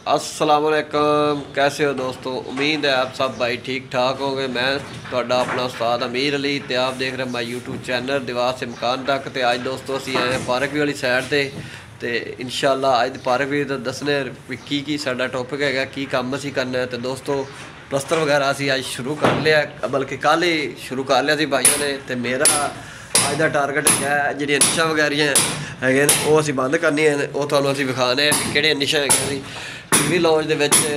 अस्सलामुअलैकुम, कैसे हो दोस्तों। उम्मीद है आप सब भाई ठीक ठाक होंगे। मैं थोड़ा अपना उस्ताद अमीर अली तो आप देख रहे हैं माई यूट्यूब चैनल दीवार से मकान तक। तो अज दोस्तों असी आए हैं पार्क वाली साइड से तो इंशाल्लाह अज पार्क भी तो दसने की साडा टॉपिक है की काम असी करना है। तो दोस्तों प्लस्तर वगैरह असी अज शुरू कर लिया, बल्कि कल ही शुरू कर लिया भाइयों ने। तो मेरा अज का टारगेट है जी निशा वगैरह है वो असी बंद करनी है, वो थोड़ा असी विखाने कि निशा है टीवी लॉन्च के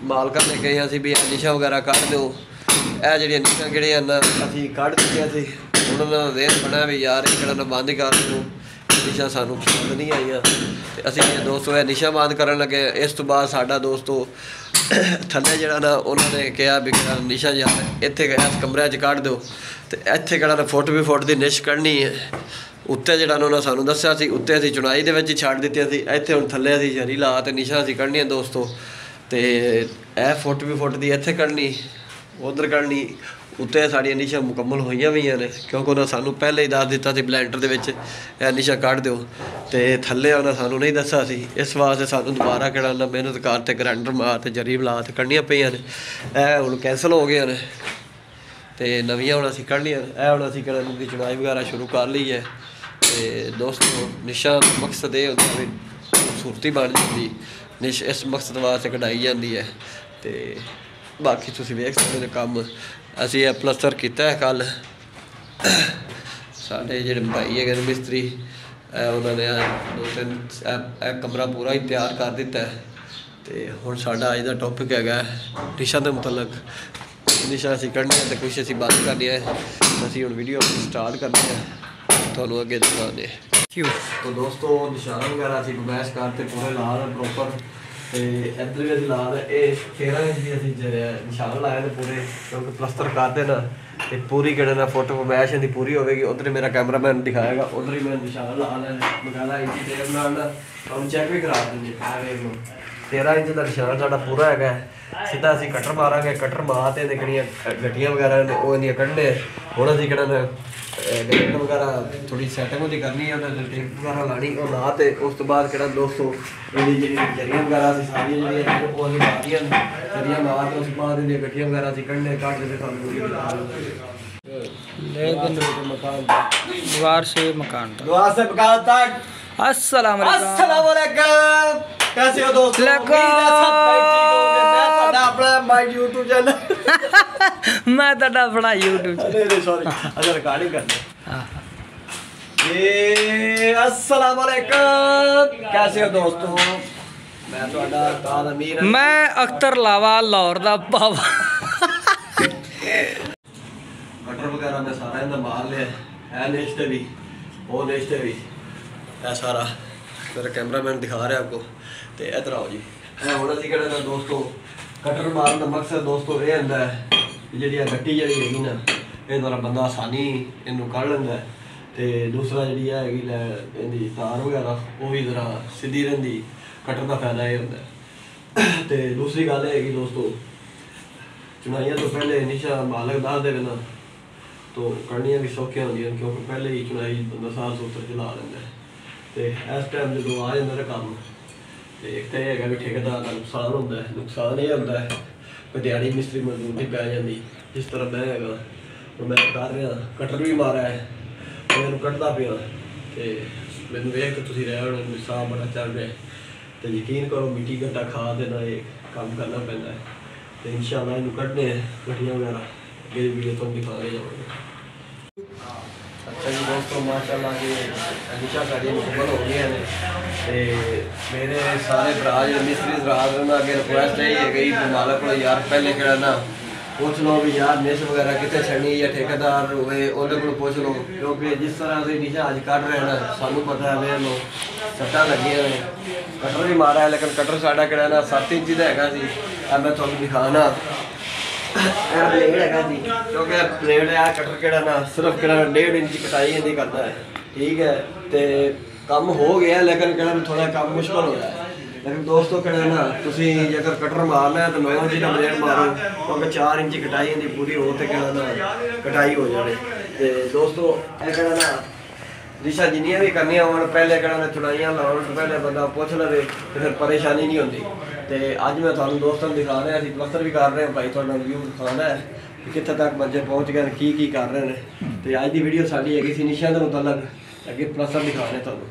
मालका ने कहे असी भी निशा वगैरह कढ़ दो। यह जी निशा कि असी कढ़ दी उन्होंने वेर बना भी यार एक बंद कर दो, निशा सानू पसंद नहीं आई। तो असी दोस्तों निशा बंद कर लगे। इस तो बाद साडा दोस्तों थले जरा ना उन्होंने कहा भी निशा यार इतने इस कमरे कढ़ दो। तो इतने कहना फुट भी फुट की निश कढ़नी है। उत्ते जरा उन्होंने सानू दस्या सी उत्ते असी चुनाई दे विच छड्ड दित्ती सी। इत्थे हुण थल्ले असी शरी ला ते निशा असी कढ़नी है दोस्तों। तो यह फुट भी फुट की इत्थे कढ़नी उधर कढ़नी उत्ते साड़ियां निशा मुकम्मल होईयां भी ने, क्योंकि उन्होंने सानू पहले ही दस दिता सी ब्लैंडर दे विच यह निशा कढ़ दो। तो थल्ले उन्हें सानू नहीं दस्या सी, इस वास्ते सानू दोबारा कहना मेहनत कर ते ग्राइंडर मार ते जरी ला ते कढ़नियां पईयां ने। यह हुण कैंसल हो गए ने तो नवियां हुण असीं कढ़नियां। यह हुण असीं कहना उनकी चुनाई वगैरह शुरू कर ली है। तो दोस्तों निशा मकसद ये होता भी खूबसूरती बन जाती निश, इस मकसद वास्ते कढ़ाई जाती है। तो बाकी तुसीं वेख सकते हो काम असीं यह प्लस्तर किया है कल। साढ़े जिहड़े भाई है मिस्त्री उन्होंने दो तीन कमरा पूरा ही तैयार कर दिता है। तो हुण साडा अज दा टॉपिक है निशा के मुतलक। निशा असीं कढ़नी है तो कुछ असीं बंद करनी है। असीं हुण वीडियो स्टार्ट करनी है, थोड़ा अगे दिखाने। तो दोस्तों निशान वगैरह असीं गुमैश करते पूरे लाल प्रॉपर। तो इधर भी असीं लाल ये 13 इंच की असीं निशान लाए थे पूरे, क्योंकि प्लस्तर करते ना तो पूरी कहना फुट गुमैश इहदी पूरी होगी। उधर मेरा कैमरामैन दिखाएगा, उधर ही मैं निशान ला लेना बकायदा इंची टेप नाल हम चेक भी करा देंगे। 13 इंच का निशान साडा पूरा है। सीधा असीं कटर मारांगे, कटर मार के कड़ियाँ गड्डियाँ वगैरह ने वो इन्दियां कढ़ने। हुण असीं कहना ग्राइंडर वगैरह थोड़ी सैटिंग होती करनी है, टेप वगैरह लानी वो ला ते उस तो बाद कहना दोस्तों जरियां वगैरह सारियां जी वो असीं मारियां जरियां मार के उस बाद इन्दियां गड्डियां वगैरह असीं कढ़ने कढ़ के तुहानूं दीवार से मकान तक। अस्सलाम वालेकुम, कैसे हो दोस्तों। मैं यूट्यूब चैनल मैं तो अपना यूट्यूब सॉरी अगर रिकॉर्डिंग करना। अस्सलाम वालेकुम, कैसे हो दोस्तों। मैं थोड़ा उस्ताद अमीर, मैं अख्तर लावा लाहौर दा पावा। कटर वगैरह मैं सारा इन्हें मार लिया है, नेश्ते भी वो नेश्ते भी है सारा। मेरा कैमरामैन दिखा रहा है आपको। तो इधर आओ जी। है हुण असीं कहना दोस्तों कटर मारन का मकसद दोस्तों ये होंदा है जी गट्टी जी हैगी ना ये द्वारा बंदा आसानी इनू कढ़ लेंदा है। तो दूसरा जी हैगी तार वगैरह वो भी जरा सीधी रहिंदी, कटर का फायदा ये होंदा है। तो दूसरी गल हैगी दोस्तों चुनाइयां तो पहले निशा मालक दस देवे ना तो कढ़नियां भी सौखियां होंदियां, क्योंकि पहले ही चुनाई बंदा साफ सुथरा चला लेंदा है। तो इस टाइम जो आ जाता है काम तो एक तो यह है भी ठेकेदार का नुकसान होता है। नुकसान ये होता है कोई दिहाड़ी मिस्त्री मजदूर नहीं पै जाती। जिस तरह मैं है और मैं कर रहा कटर भी मारा है मैं कटदा पिया तो मैनू वेख के तुसीं रह होने साफ बड़ा चल रहा है। तो यकीन करो मिट्टी घट्टा खा देना ये काम करना पैंदा है। तो इंशाअल्लाह इनू कढ़ने गड्डियां वगैरह अगे वीडियो तुम दिखा रहे जाओगे। अच्छा जी दोस्तों माशाअल्लाह जी निशा साड़ी मुकम्मल हो गई है। मेरे सारे भरा जो मिस्त्री रात अगे रिक्वेस्ट यही है गई मालक को यार पहले कहना ना पुछ लो भी यार निश वगैरह कितने छड़नी या ठेकेदार हुए उन्हें को पुछ लो, क्योंकि जिस तरह से निशा अज कढ़ रहे हैं सानू पता है वे लो सट्टा लगिया ने कटर भी मारा है। लेकिन कटर साढ़ा कहना ना 7 इंची का है। मैं थोड़ा दिखाना ब्लेड है जी, क्योंकि ब्लेड है कटर केड़ा ना सिर्फ केड़ा 1.5 इंच कटाई इहदी करता है। ठीक है तो काम हो गया, लेकिन कहना थोड़ा काम मुश्किल हो रहा है। लेकिन दोस्तों कहना ना तुसीं अगर कटर मारना है तो 9 इंच का ब्लेड मारो, क्योंकि 4 इंच कटाई इहदी पूरी हो तो कहना ना कटाई हो जाए। तो दोस्तों यह कहना ना ਰਿਸ਼ਾ ਜਿੰਨੀਆਂ ਵੀ ਕਰਨੀਆਂ ਹੋਣ ਪਹਿਲੇ ਕਿਹੜਾ ਨੇ ਚੁਣਾਈਆਂ ਲਾਉਣ ਤੋਂ ਪਹਿਲੇ ਬੰਦਾ ਪੁੱਛ ਲਵੇ ਤੇ ਫਿਰ ਪਰੇਸ਼ਾਨੀ ਨਹੀਂ ਹੁੰਦੀ। ਤੇ ਅੱਜ ਮੈਂ ਤੁਹਾਨੂੰ ਦੋਸਤਾਂ ਨੂੰ ਦਿਖਾ ਰਿਹਾ, ਅਸੀਂ ਪਲਸਤਰ ਵੀ ਕਰ ਰਹੇ ਹਾਂ ਭਾਈ, ਤੁਹਾਡਾ ਵਿਊ ਦਿਖਾਉਣਾ ਹੈ ਕਿ ਕਿੱਥੇ ਤੱਕ ਬੱਚੇ ਪਹੁੰਚ ਗਏ ਨੇ, ਕੀ ਕਰ ਰਹੇ ਨੇ। ਤੇ ਅੱਜ ਦੀ ਵੀਡੀਓ ਸਾਡੀ ਹੈਗੀ ਸੀ ਨਿਸ਼ਾਨ ਦੇ ਮੁਤਲਕ, ਅੱਗੇ ਪਲਸਤਰ ਦਿਖਾ ਰਹੇ ਤੁਹਾਨੂੰ।